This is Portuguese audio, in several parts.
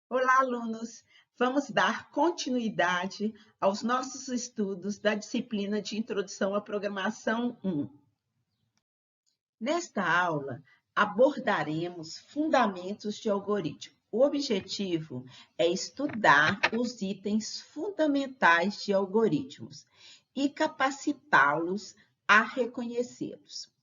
Olá, alunos! Vamos dar continuidade aos nossos estudos da disciplina de Introdução à Programação 1. Nesta aula, abordaremos fundamentos de algoritmo. O objetivo é estudar os itens fundamentais de algoritmos e capacitá-los a reconhecê-los.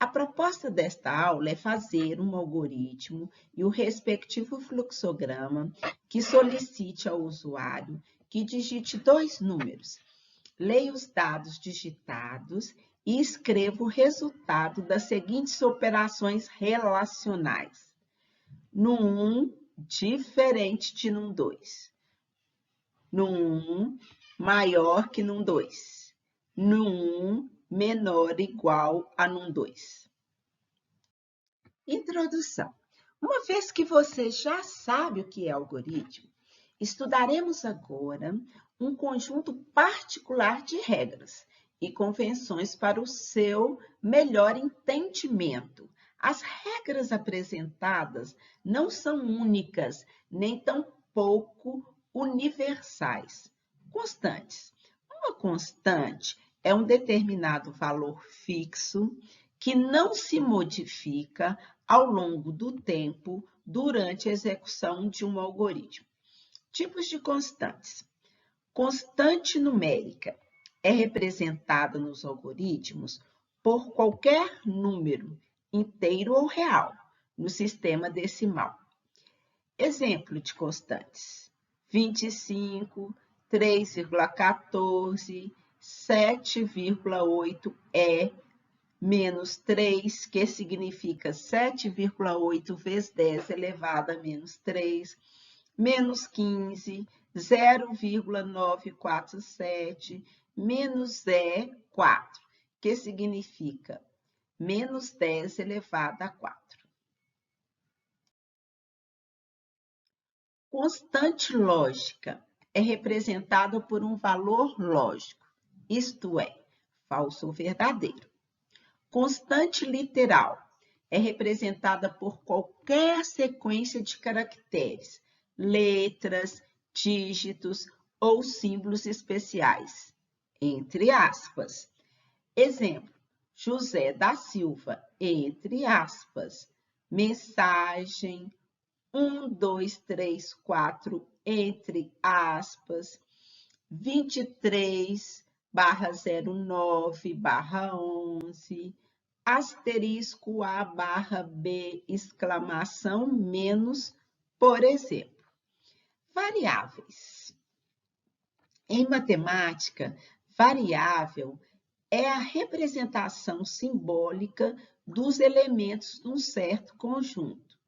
A proposta desta aula é fazer um algoritmo e o respectivo fluxograma que solicite ao usuário que digite 2 números, leia os dados digitados e escreva o resultado das seguintes operações relacionais. No 1, diferente de num 2. No 1, maior que num 2. No 1, menor ou igual a num 2. Introdução. Uma vez que você já sabe o que é algoritmo, estudaremos agora um conjunto particular de regras e convenções para o seu melhor entendimento. As regras apresentadas não são únicas, nem tampouco universais. Constantes. Uma constante é um determinado valor fixo que não se modifica ao longo do tempo durante a execução de um algoritmo. Tipos de constantes. Constante numérica é representada nos algoritmos por qualquer número, inteiro ou real, no sistema decimal. Exemplo de constantes: 25, 3,14, 7,8 menos 3, que significa 7,8 vezes 10 elevado a menos 3, menos 15, 0,947, menos 4, que significa menos 10 elevado a 4. Constante lógica é representada por um valor lógico, isto é, falso ou verdadeiro. Constante literal é representada por qualquer sequência de caracteres, letras, dígitos ou símbolos especiais, entre aspas. Exemplo: José da Silva, entre aspas. Mensagem 1, 2, 3, 4, entre aspas. 23/09/11, asterisco A/B, exclamação, menos, por exemplo. Variáveis. Em matemática, variável é a representação simbólica dos elementos de um certo conjunto.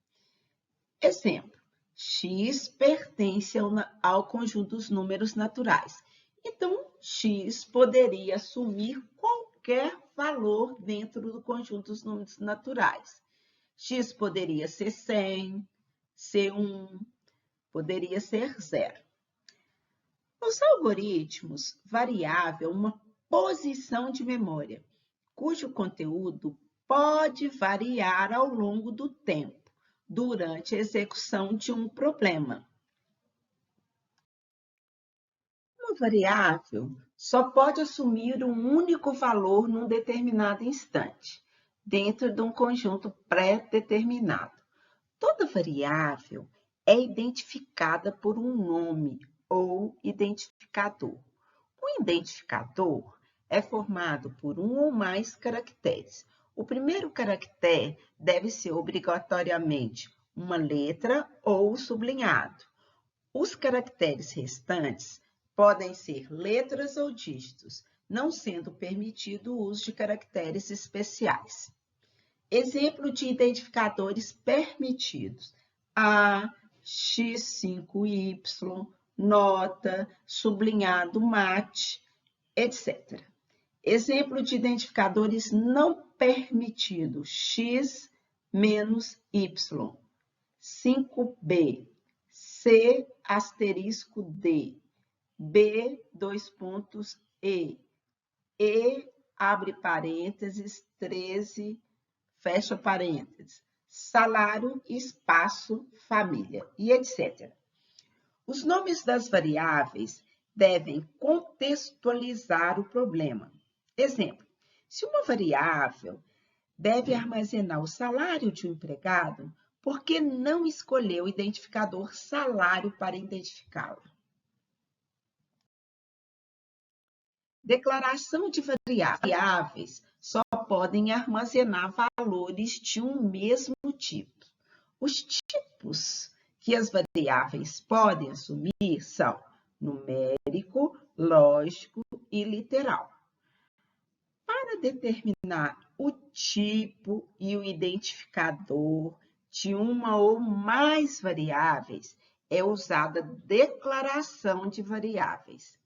Exemplo: x pertence ao conjunto dos números naturais. Então, x poderia assumir qualquer valor dentro do conjunto dos números naturais. X poderia ser 100, ser 1, poderia ser 0. Nos algoritmos, variável é uma posição de memória, cujo conteúdo pode variar ao longo do tempo, durante a execução de um problema. Uma variável só pode assumir um único valor num determinado instante, dentro de um conjunto pré-determinado. Toda variável é identificada por um nome ou identificador. O identificador é formado por um ou mais caracteres. O primeiro caractere deve ser obrigatoriamente uma letra ou sublinhado. Os caracteres restantes podem ser letras ou dígitos, não sendo permitido o uso de caracteres especiais. Exemplo de identificadores permitidos: A, X5Y, nota, sublinhado mate, etc. Exemplo de identificadores não permitidos: X menos Y, 5B, C asterisco D, B, dois pontos, E abre parênteses, 13, fecha parênteses, salário, espaço, família, e etc. Os nomes das variáveis devem contextualizar o problema. Exemplo, se uma variável deve armazenar o salário de um empregado, por que não escolher o identificador salário para identificá-lo? Declaração de variáveis só podem armazenar valores de um mesmo tipo. Os tipos que as variáveis podem assumir são numérico, lógico e literal. Para determinar o tipo e o identificador de uma ou mais variáveis, é usada a declaração de variáveis.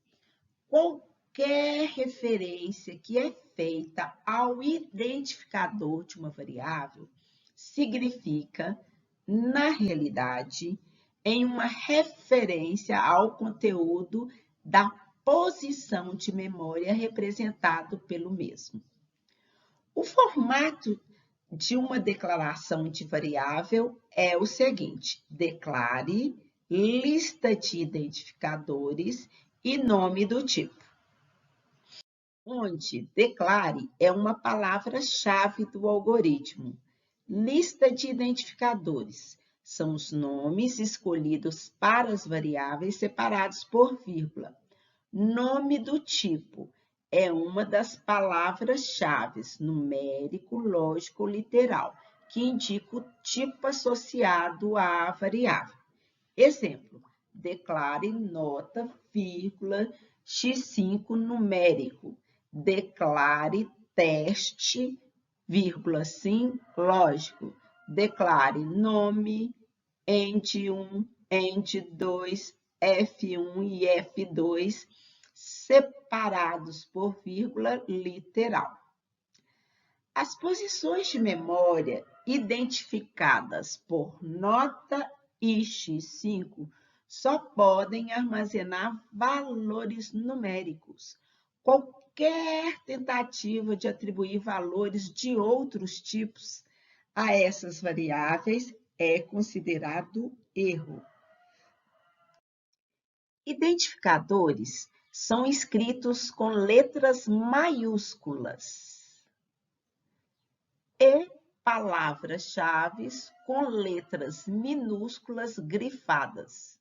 Qualquer referência que é feita ao identificador de uma variável significa, na realidade, em uma referência ao conteúdo da posição de memória representado pelo mesmo. O formato de uma declaração de variável é o seguinte: declare lista de identificadores e nome do tipo. Onde declare é uma palavra-chave do algoritmo. Lista de identificadores são os nomes escolhidos para as variáveis separados por vírgula. Nome do tipo é uma das palavras-chave, numérico, lógico ou literal, que indica o tipo associado à variável. Exemplo, declare nota, vírgula, x5 numérico. Declare teste, vírgula, sim, lógico. Declare nome, END1, END2, F1 e F2, separados por vírgula, literal. As posições de memória identificadas por nota e x5 só podem armazenar valores numéricos. Qualquer tentativa de atribuir valores de outros tipos a essas variáveis é considerado erro. Identificadores são escritos com letras maiúsculas e palavras-chave com letras minúsculas grifadas.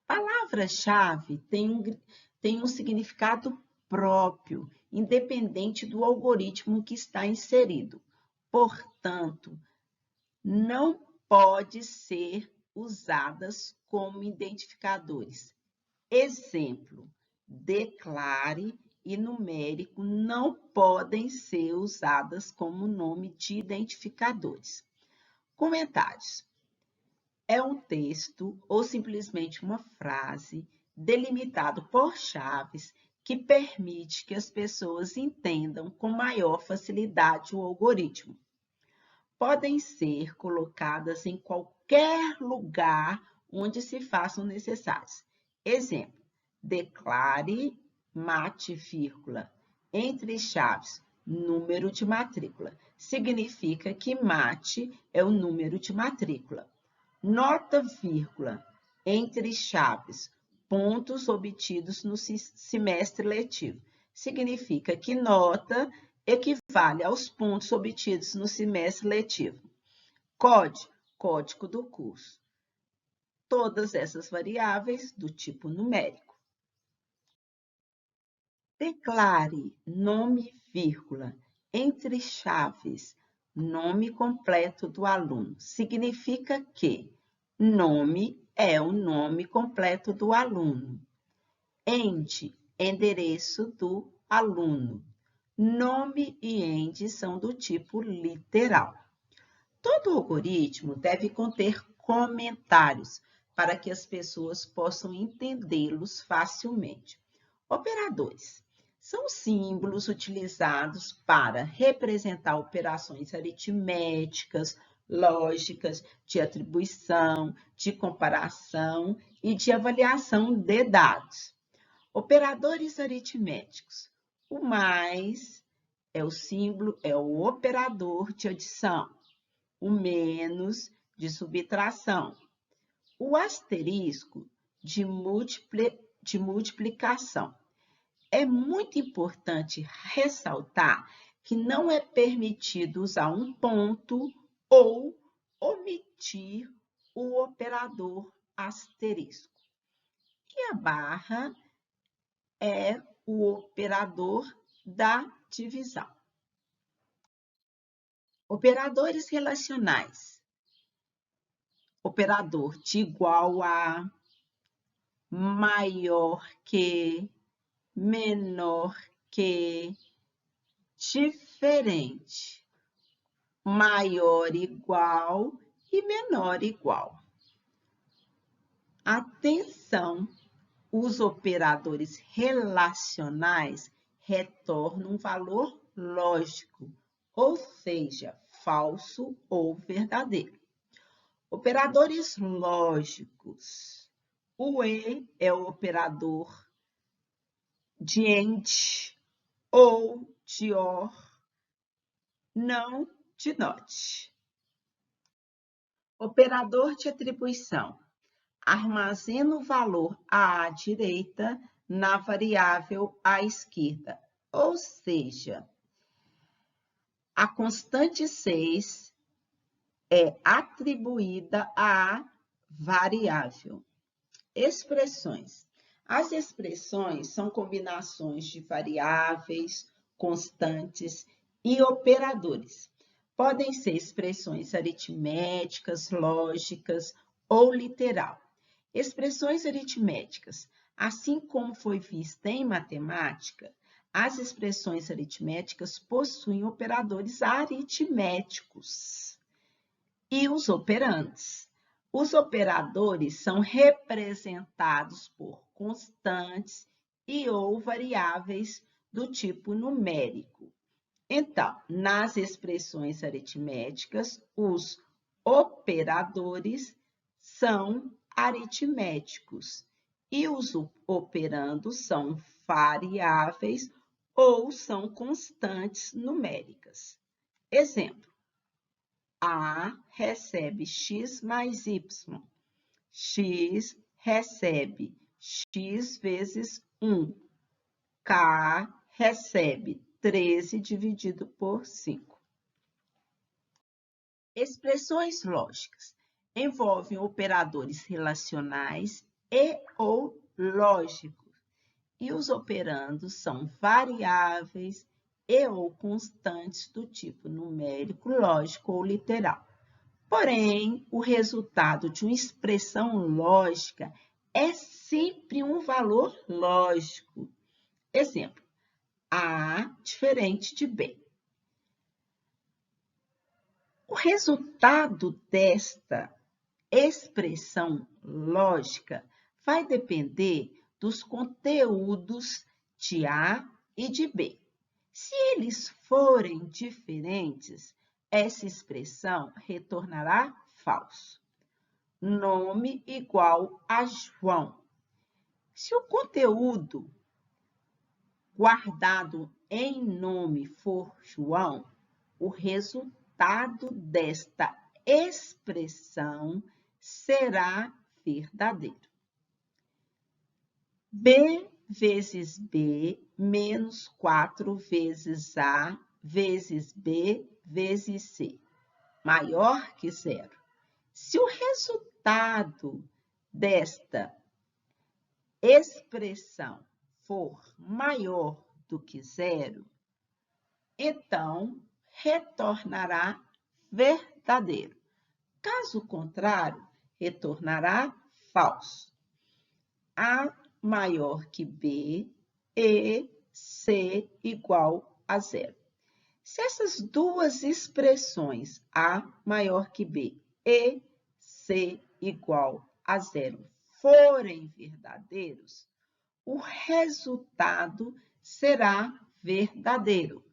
Palavra-chave tem um significado próprio, independente do algoritmo que está inserido. Portanto, não pode ser usadas como identificadores. Exemplo, declare e numérico não podem ser usadas como nome de identificadores. Comentários. É um texto ou simplesmente uma frase delimitado por chaves que permite que as pessoas entendam com maior facilidade o algoritmo. Podem ser colocadas em qualquer lugar onde se façam necessárias. Exemplo, declare mate, vírgula, entre chaves, número de matrícula. Significa que mate é o número de matrícula. Nota, vírgula, entre chaves, pontos obtidos no semestre letivo. Significa que nota equivale aos pontos obtidos no semestre letivo. Código do curso. Todas essas variáveis do tipo numérico. Declare nome, vírgula, entre chaves, nome completo do aluno. Significa que nome é o nome completo do aluno. Endereço do aluno. Nome e end são do tipo literal. Todo algoritmo deve conter comentários para que as pessoas possam entendê-los facilmente. Operadores são símbolos utilizados para representar operações aritméticas, lógicas, de atribuição, de comparação e de avaliação de dados. Operadores aritméticos. O mais é o símbolo, é o operador de adição. O menos de subtração. O asterisco de multiplicação. É muito importante ressaltar que não é permitido usar um ponto ou omitir o operador asterisco. E a barra é o operador da divisão. Operadores relacionais. Operador de igual a, maior que, menor que, diferente, maior igual e menor igual. Atenção, os operadores relacionais retornam um valor lógico, ou seja, falso ou verdadeiro. Operadores lógicos. O E é o operador de AND ou de OR, não de NOT. Operador de atribuição. Armazena o valor à direita na variável à esquerda, ou seja, a constante 6 é atribuída à variável. Expressões. As expressões são combinações de variáveis, constantes e operadores. Podem ser expressões aritméticas, lógicas ou literal. Expressões aritméticas. Assim como foi vista em matemática, as expressões aritméticas possuem operadores aritméticos e os operandes. Os operadores são representados por constantes e ou variáveis do tipo numérico. Então, nas expressões aritméticas, os operadores são aritméticos e os operandos são variáveis ou são constantes numéricas. Exemplo: A recebe x mais y. X recebe x vezes 1. K recebe 13 dividido por 5. Expressões lógicas envolvem operadores relacionais e ou lógicos, e os operandos são variáveis e ou constantes do tipo numérico, lógico ou literal. Porém, o resultado de uma expressão lógica é sempre um valor lógico. Exemplo: A diferente de B. O resultado desta expressão lógica vai depender dos conteúdos de A e de B. Se eles forem diferentes, essa expressão retornará falso. Nome igual a João. Se o conteúdo guardado em nome for João, o resultado desta expressão será verdadeiro. B vezes B menos 4 vezes A vezes B vezes C, maior que zero. Se o resultado desta expressão for maior do que zero, então retornará verdadeiro. Caso contrário, retornará falso. A maior que B e C igual a zero. Se essas duas expressões, A maior que B e C igual a zero, forem verdadeiros, o resultado será verdadeiro.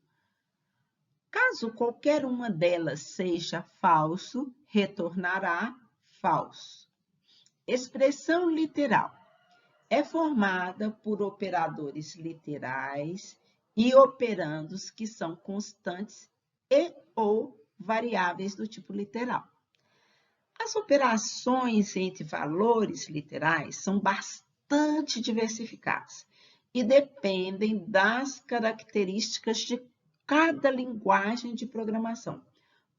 Caso qualquer uma delas seja falso, retornará falso. Expressão literal é formada por operadores literais e operandos que são constantes e ou variáveis do tipo literal. As operações entre valores literais são bastante diversificadas e dependem das características de cada linguagem de programação.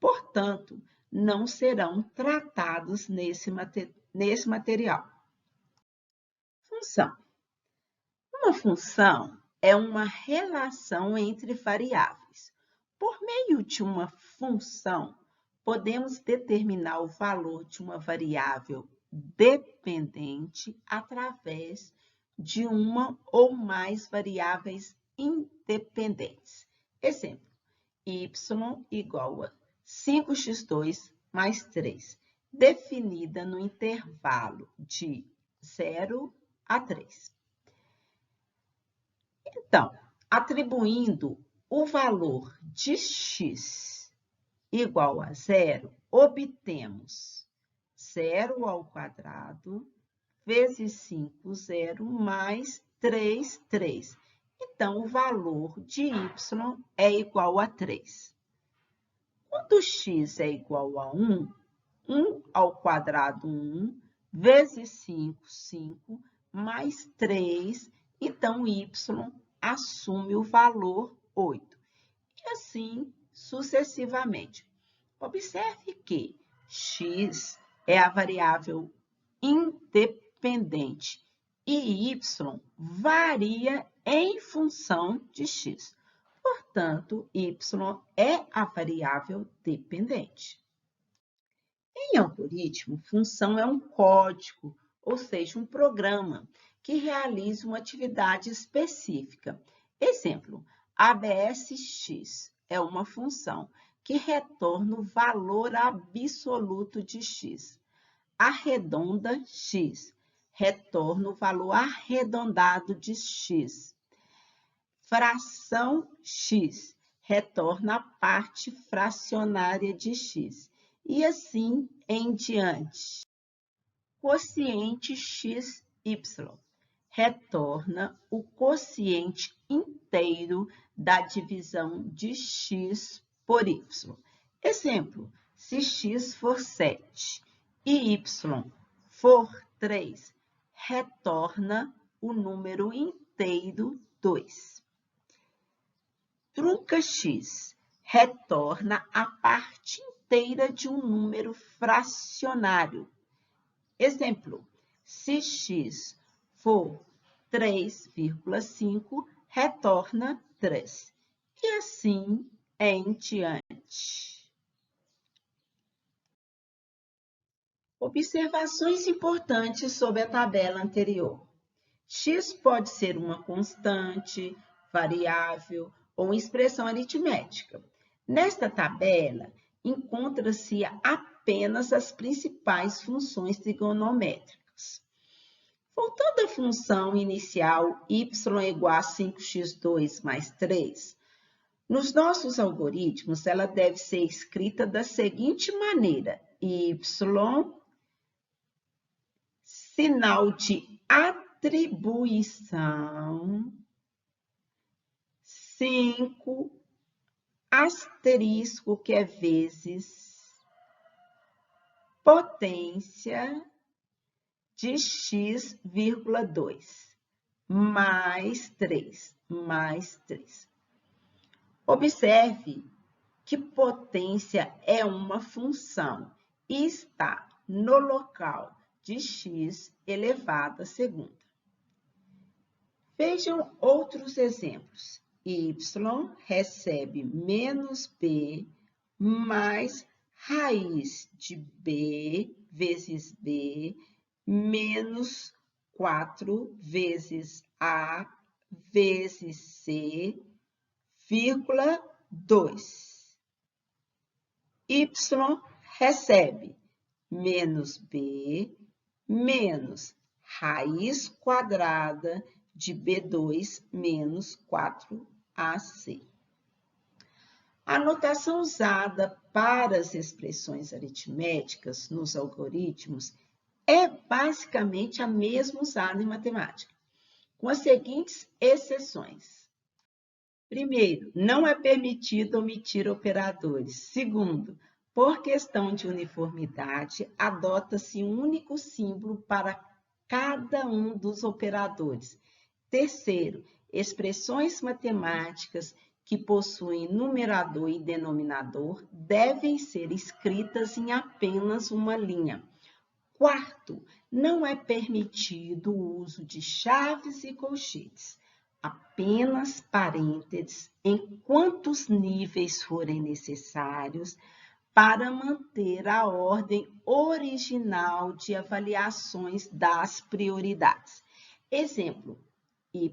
Portanto, não serão tratados nesse material. Função. Uma função é uma relação entre variáveis. Por meio de uma função, podemos determinar o valor de uma variável dependente através de uma ou mais variáveis independentes. Exemplo, y igual a 5x2 mais 3, definida no intervalo de 0 a 3. Então, atribuindo o valor de x igual a 0, obtemos 0 ao quadrado vezes 5, 0, mais 3, 3. Então, o valor de y é igual a 3. Quando x é igual a 1, 1 ao quadrado, 1, vezes 5, 5, mais 3, então y assume o valor 8. E assim sucessivamente. Observe que x é a variável independente e y varia em função de x. Portanto, y é a variável dependente. Em algoritmo, função é um código, ou seja, um programa que realiza uma atividade específica. Exemplo, ABSX é uma função que retorna o valor absoluto de x. Arredonda x, retorna o valor arredondado de x. Fração x, retorna a parte fracionária de x. E assim em diante. Quociente xy, retorna o quociente inteiro da divisão de x por y. Exemplo, se x for 7 e y for 3, retorna o número inteiro 2. Trunca x, retorna a parte inteira de um número fracionário. Exemplo, se x for 3,5, retorna 3. E assim em diante. Observações importantes sobre a tabela anterior. X pode ser uma constante, variável ou expressão aritmética. Nesta tabela, encontra-se apenas as principais funções trigonométricas. Voltando à função inicial y igual a 5x2 mais 3, nos nossos algoritmos, ela deve ser escrita da seguinte maneira: y, sinal de atribuição, 5, asterisco, que é vezes, potência de x, 2, mais 3, mais 3. Observe que potência é uma função e está no local de x elevado à segunda. Vejam outros exemplos. Y recebe menos b mais raiz de b vezes b menos 4 vezes a vezes c, vírgula 2. Y recebe menos b menos raiz quadrada de B2 menos 4AC. A notação usada para as expressões aritméticas nos algoritmos é basicamente a mesma usada em matemática, com as seguintes exceções. Primeiro, não é permitido omitir operadores. Segundo, Por questão de uniformidade, adota-se um único símbolo para cada um dos operadores. Terceiro, expressões matemáticas que possuem numerador e denominador devem ser escritas em apenas uma linha. Quarto, não é permitido o uso de chaves e colchetes, apenas parênteses em quantos níveis forem necessários para manter a ordem original de avaliações das prioridades. Exemplo, y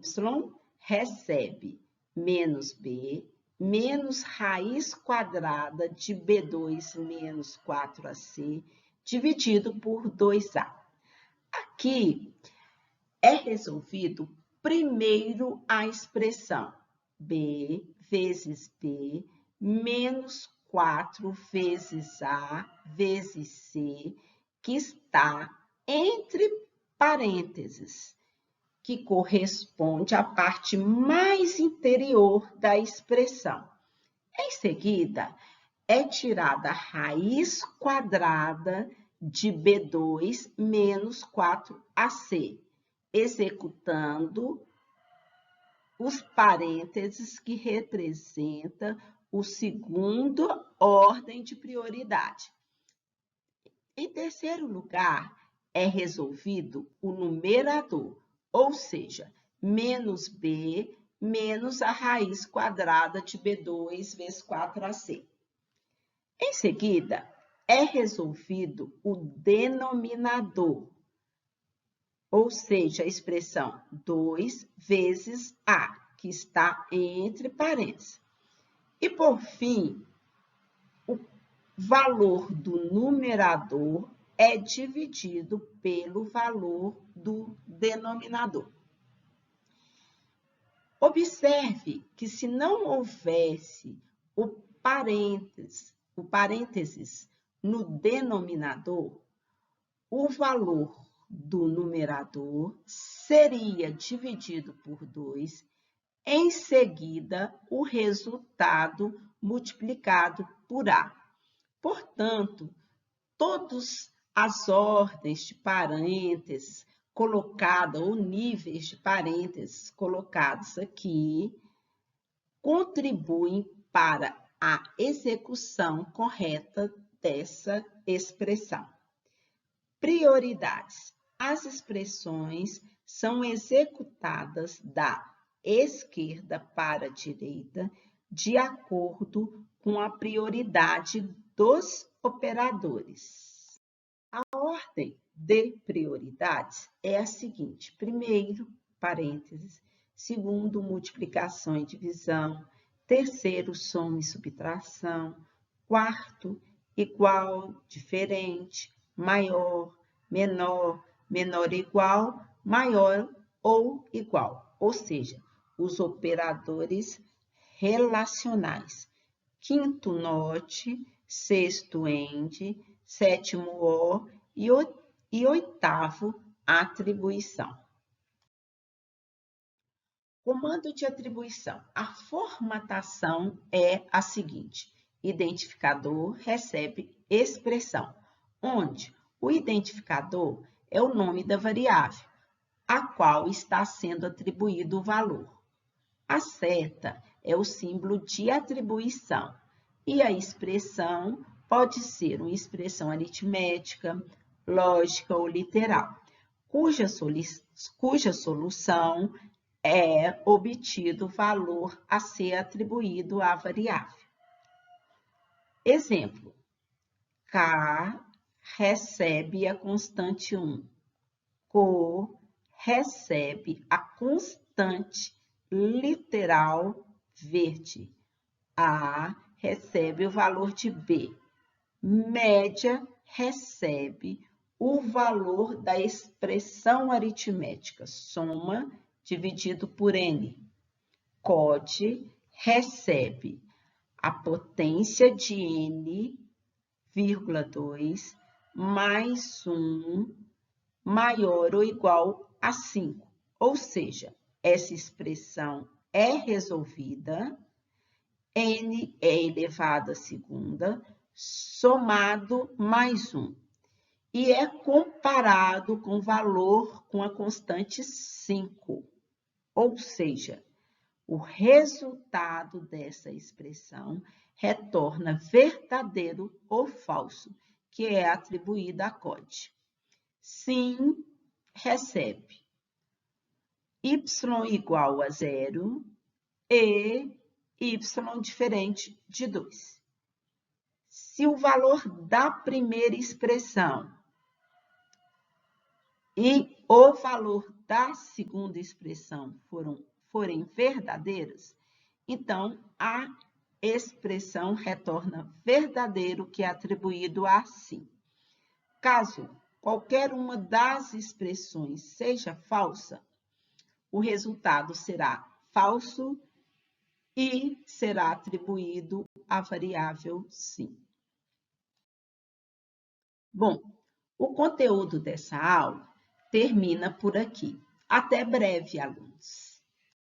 recebe menos b menos raiz quadrada de b2 menos 4ac dividido por 2a. Aqui é resolvido primeiro a expressão b vezes b menos 4 vezes A vezes C, que está entre parênteses, que corresponde à parte mais interior da expressão. Em seguida, é tirada a raiz quadrada de B2 menos 4AC, executando os parênteses que representam o segundo ordem de prioridade. Em terceiro lugar, é resolvido o numerador, ou seja, menos b menos a raiz quadrada de b2 vezes 4ac. Em seguida, é resolvido o denominador, ou seja, a expressão 2 vezes a, que está entre parênteses. E, por fim, o valor do numerador é dividido pelo valor do denominador. Observe que se não houvesse o parênteses no denominador, o valor do numerador seria dividido por 2, em seguida o resultado multiplicado por A. Portanto, todas as ordens de parênteses colocadas, ou níveis de parênteses colocados aqui, contribuem para a execução correta dessa expressão. Prioridades. As expressões são executadas da esquerda para a direita, de acordo com a prioridade dos operadores. A ordem de prioridades é a seguinte: primeiro, parênteses, segundo, multiplicação e divisão, terceiro, soma e subtração, quarto, igual, diferente, maior, menor, menor igual, maior ou igual, ou seja, os operadores relacionais. Quinto, note, sexto, end, sétimo, or e oitavo, atribuição. Comando de atribuição. A formatação é a seguinte: identificador recebe expressão, onde o identificador é o nome da variável, a qual está sendo atribuído o valor. A seta é o símbolo de atribuição e a expressão pode ser uma expressão aritmética, lógica ou literal, cuja solução é obtido o valor a ser atribuído à variável. Exemplo: K recebe a constante 1, CO recebe a constante literal verde, A recebe o valor de B, média recebe o valor da expressão aritmética, soma dividido por N. COD recebe a potência de N,2 mais 1 maior ou igual a 5. Ou seja, essa expressão é resolvida, N é elevado à segunda, somado mais 1 e é comparado com o valor com a constante 5, ou seja, o resultado dessa expressão retorna verdadeiro ou falso, que é atribuído a Code. Sim, recebe y igual a 0 e y diferente de 2. Se o valor da primeira expressão e o valor da segunda expressão forem verdadeiros, então a expressão retorna verdadeiro, que é atribuído a sim. Caso qualquer uma das expressões seja falsa, o resultado será falso e será atribuído à variável sim. Bom, o conteúdo dessa aula termina por aqui. Até breve, alunos!